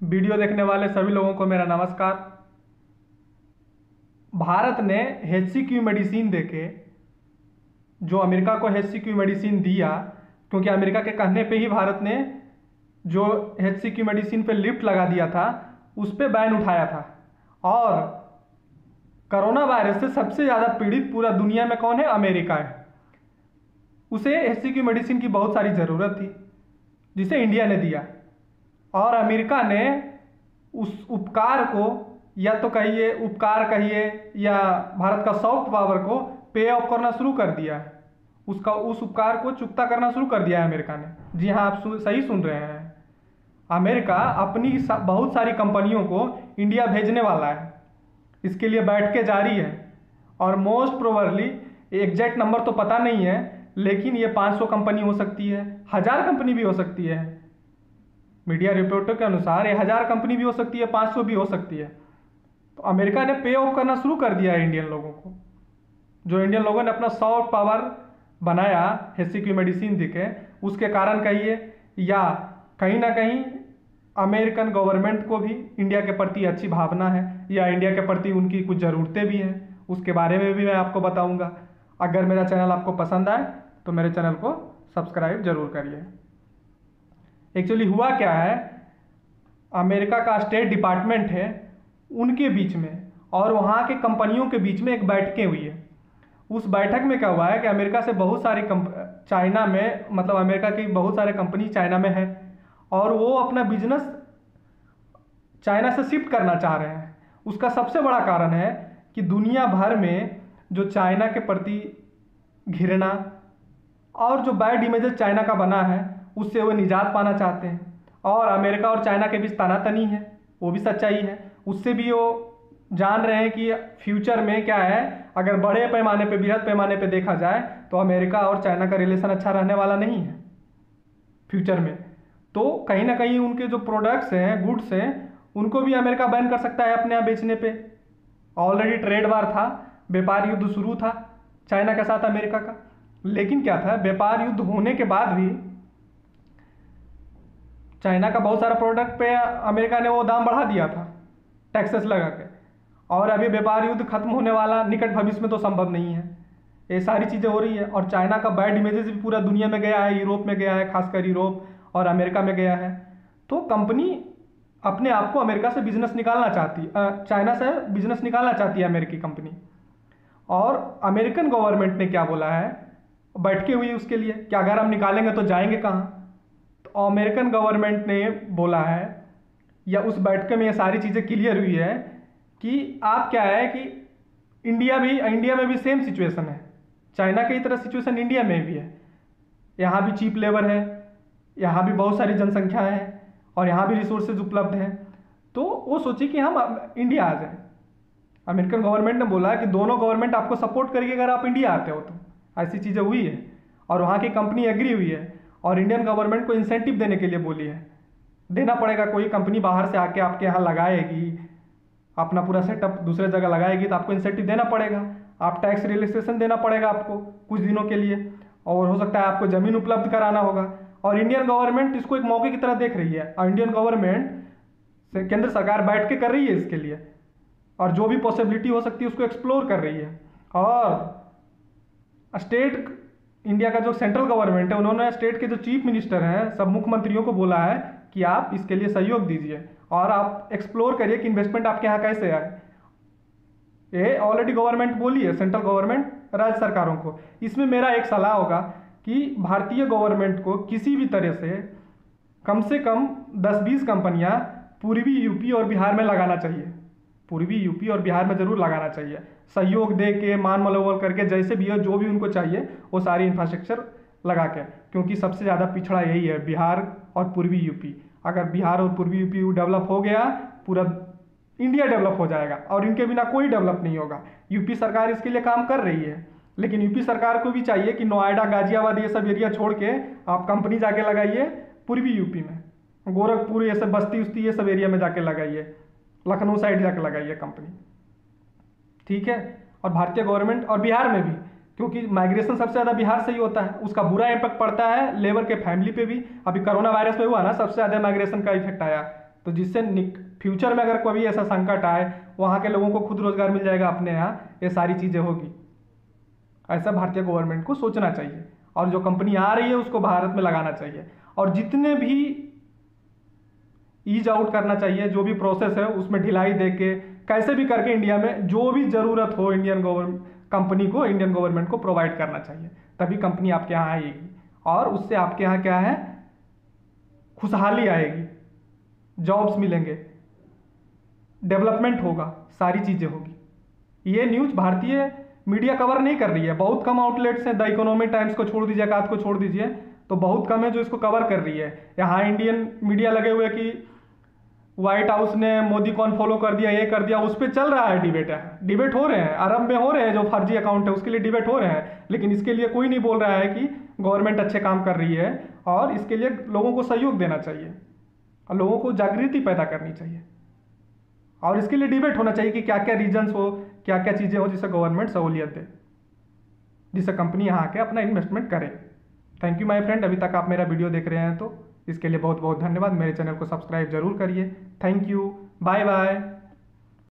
Video देखने वाले सभी लोगों को मेरा नमस्कार। भारत ने HCQ मेडिसिन देके जो अमेरिका को HCQ मेडिसिन दिया, क्योंकि अमेरिका के कहने पे ही भारत ने जो HCQ मेडिसिन पे लिफ्ट लगा दिया था उस पे बैन उठाया था। और कोरोना वायरस से सबसे ज़्यादा पीड़ित पूरा दुनिया में कौन है? अमेरिका है। उसे HCQ मेडिसिन की बहुत सारी ज़रूरत थी जिसे इंडिया ने दिया, और अमेरिका ने उस उपकार को, या तो कहिए उपकार कहिए या भारत का सॉफ्ट पावर को पे ऑफ करना शुरू कर दिया है। उस उपकार को चुकता करना शुरू कर दिया है अमेरिका ने। जी हाँ, आप सही सुन रहे हैं। अमेरिका अपनी बहुत सारी कंपनियों को इंडिया भेजने वाला है। इसके लिए बैठकें जारी है और मोस्ट प्रोबेबली एग्जैक्ट नंबर तो पता नहीं है, लेकिन ये 500 कंपनी हो सकती है, 1000 कंपनी भी हो सकती है। मीडिया रिपोर्टों के अनुसार ये 1000 कंपनी भी हो सकती है, 500 भी हो सकती है। तो अमेरिका ने पे ऑफ करना शुरू कर दिया है इंडियन लोगों को। जो इंडियन लोगों ने अपना सॉफ्ट पावर बनाया HCQ मेडिसिन देके, उसके कारण कहिए या कहीं ना कहीं अमेरिकन गवर्नमेंट को भी इंडिया के प्रति अच्छी भावना है या इंडिया के प्रति उनकी कुछ ज़रूरतें भी हैं, उसके बारे में भी मैं आपको बताऊंगा। अगर मेरा चैनल आपको पसंद आए तो मेरे चैनल को सब्सक्राइब जरूर करिए। एक्चुअली हुआ क्या है, अमेरिका का स्टेट डिपार्टमेंट है, उनके बीच में और वहाँ के कंपनियों के बीच में एक बैठकें हुई है। उस बैठक में क्या हुआ है कि अमेरिका से बहुत सारी चाइना में, मतलब अमेरिका की बहुत सारे कंपनी चाइना में है और वो अपना बिजनेस चाइना से शिफ्ट करना चाह रहे हैं। उसका सबसे बड़ा कारण है कि दुनिया भर में जो चाइना के प्रति घृणा और जो बैड इमेजेस चाइना का बना है उससे वो निजात पाना चाहते हैं। और अमेरिका और चाइना के बीच तनातनी है, वो भी सच्चाई है। उससे भी वो जान रहे हैं कि फ्यूचर में क्या है, अगर बड़े पैमाने पे, बृहद पैमाने पे देखा जाए तो अमेरिका और चाइना का रिलेशन अच्छा रहने वाला नहीं है फ्यूचर में। तो कहीं ना कहीं उनके जो प्रोडक्ट्स हैं, गुड्स हैं, उनको भी अमेरिका बैन कर सकता है अपने यहाँ बेचने पे। ऑलरेडी ट्रेड वार था, व्यापार युद्ध शुरू था चाइना के साथ अमेरिका का। लेकिन क्या था, व्यापार युद्ध होने के बाद भी चाइना का बहुत सारा प्रोडक्ट पे अमेरिका ने वो दाम बढ़ा दिया था टैक्सेस लगा के। और अभी व्यापार युद्ध खत्म होने वाला निकट भविष्य में तो संभव नहीं है। ये सारी चीज़ें हो रही है और चाइना का बैड इमेजेस भी पूरा दुनिया में गया है, यूरोप में गया है, खासकर यूरोप और अमेरिका में गया है। तो कंपनी अपने आप को अमेरिका से बिजनेस निकालना चाहती है, चाइना से बिजनेस निकालना चाहती है अमेरिकी कंपनी। और अमेरिकन गवर्नमेंट ने क्या बोला है, बैठके हुई उसके लिए कि अगर हम निकालेंगे तो जाएंगे कहाँ। तो अमेरिकन गवर्नमेंट ने बोला है, या उस बैठक में ये सारी चीज़ें क्लियर हुई है कि आप क्या है कि इंडिया में भी सेम सिचुएशन है। चाइना की तरह सिचुएशन इंडिया में भी है। यहाँ भी चीप लेबर है, यहाँ भी बहुत सारी जनसंख्या है और यहाँ भी रिसोर्सेज उपलब्ध हैं। तो वो सोची कि हम इंडिया आ जाएं। अमेरिकन गवर्नमेंट ने बोला कि दोनों गवर्नमेंट आपको सपोर्ट करेगी अगर आप इंडिया आते हो। तो ऐसी चीज़ें हुई है और वहाँ की कंपनी एग्री हुई है और इंडियन गवर्नमेंट को इंसेंटिव देने के लिए बोली है। देना पड़ेगा, कोई कंपनी बाहर से आके आपके यहाँ लगाएगी, अपना पूरा सेटअप दूसरे जगह लगाएगी तो आपको इंसेंटिव देना पड़ेगा। आप टैक्स रिलैक्सेशन देना पड़ेगा आपको कुछ दिनों के लिए, और हो सकता है आपको ज़मीन उपलब्ध कराना होगा। और इंडियन गवर्नमेंट इसको एक मौके की तरह देख रही है और इंडियन गवर्नमेंट से केंद्र सरकार बैठ के कर रही है इसके लिए, और जो भी पॉसिबिलिटी हो सकती है उसको एक्सप्लोर कर रही है। और स्टेट इंडिया का जो सेंट्रल गवर्नमेंट है, उन्होंने स्टेट के जो चीफ मिनिस्टर हैं, सब मुख्यमंत्रियों को बोला है कि आप इसके लिए सहयोग दीजिए और आप एक्सप्लोर करिए कि इन्वेस्टमेंट आपके यहाँ कैसे आए। ये ऑलरेडी गवर्नमेंट बोली है, सेंट्रल गवर्नमेंट राज्य सरकारों को। इसमें मेरा एक सलाह होगा कि भारतीय गवर्नमेंट को किसी भी तरह से कम 10-20 कंपनियां पूर्वी यूपी और बिहार में लगाना चाहिए। पूर्वी यूपी और बिहार में ज़रूर लगाना चाहिए, सहयोग दे के, मान मनोबल करके, जैसे भी हो, जो भी उनको चाहिए वो सारी इंफ्रास्ट्रक्चर लगा के। क्योंकि सबसे ज़्यादा पिछड़ा यही है, बिहार और पूर्वी यूपी। अगर बिहार और पूर्वी यूपी डेवलप हो गया, पूरा इंडिया डेवलप हो जाएगा और इनके बिना कोई डेवलप नहीं होगा। यूपी सरकार इसके लिए काम कर रही है, लेकिन यूपी सरकार को भी चाहिए कि नोएडा, गाजियाबाद ये सब एरिया छोड़ के आप कंपनी जाके लगाइए पूर्वी यूपी में, गोरखपुर ये सब, बस्ती उस्ती ये सब एरिया में जाके लगाइए, लखनऊ साइड जाके लगाइए कंपनी, ठीक है। और भारतीय गवर्नमेंट और बिहार में भी, क्योंकि माइग्रेशन सबसे ज़्यादा बिहार से ही होता है, उसका बुरा इम्पैक्ट पड़ता है लेबर के फैमिली पे भी। अभी कोरोना वायरस में हुआ ना, सबसे ज़्यादा माइग्रेशन का इफेक्ट आया तो जिससे फ्यूचर में अगर कभी ऐसा संकट आए, वहाँ के लोगों को खुद रोजगार मिल जाएगा अपने यहाँ, ये सारी चीज़ें होगी। ऐसा भारतीय गवर्नमेंट को सोचना चाहिए, और जो कंपनी आ रही है उसको भारत में लगाना चाहिए, और जितने भी ईज आउट करना चाहिए, जो भी प्रोसेस है उसमें ढिलाई दे के कैसे भी करके इंडिया में जो भी ज़रूरत हो इंडियन कंपनी को, इंडियन गवर्नमेंट को प्रोवाइड करना चाहिए, तभी कंपनी आपके यहाँ आएगी और उससे आपके यहाँ क्या है, खुशहाली आएगी, जॉब्स मिलेंगे, डेवलपमेंट होगा, सारी चीज़ें होगी। ये न्यूज़ भारतीय मीडिया कवर नहीं कर रही है, बहुत कम आउटलेट्स हैं, द इकोनॉमिक टाइम्स को छोड़ दीजिए, एकाध को छोड़ दीजिए, तो बहुत कम है जो इसको कवर कर रही है। यहाँ इंडियन मीडिया लगे हुए कि व्हाइट हाउस ने मोदी को अनफॉलो कर दिया, ये कर दिया, उस पर चल रहा है डिबेट हो रहे हैं, अरब में हो रहे हैं, जो फर्जी अकाउंट है उसके लिए डिबेट हो रहे हैं, लेकिन इसके लिए कोई नहीं बोल रहा है कि गवर्नमेंट अच्छे काम कर रही है, और इसके लिए लोगों को सहयोग देना चाहिए और लोगों को जागृति पैदा करनी चाहिए, और इसके लिए डिबेट होना चाहिए कि क्या क्या रीजन्स हो, क्या क्या चीज़ें हो जिससे गवर्नमेंट सहूलियत दे, जिससे कंपनी यहाँ आके अपना इन्वेस्टमेंट करे। थैंक यू माय फ्रेंड, अभी तक आप मेरा वीडियो देख रहे हैं तो इसके लिए बहुत बहुत धन्यवाद। मेरे चैनल को सब्सक्राइब जरूर करिए। Thank you, bye bye.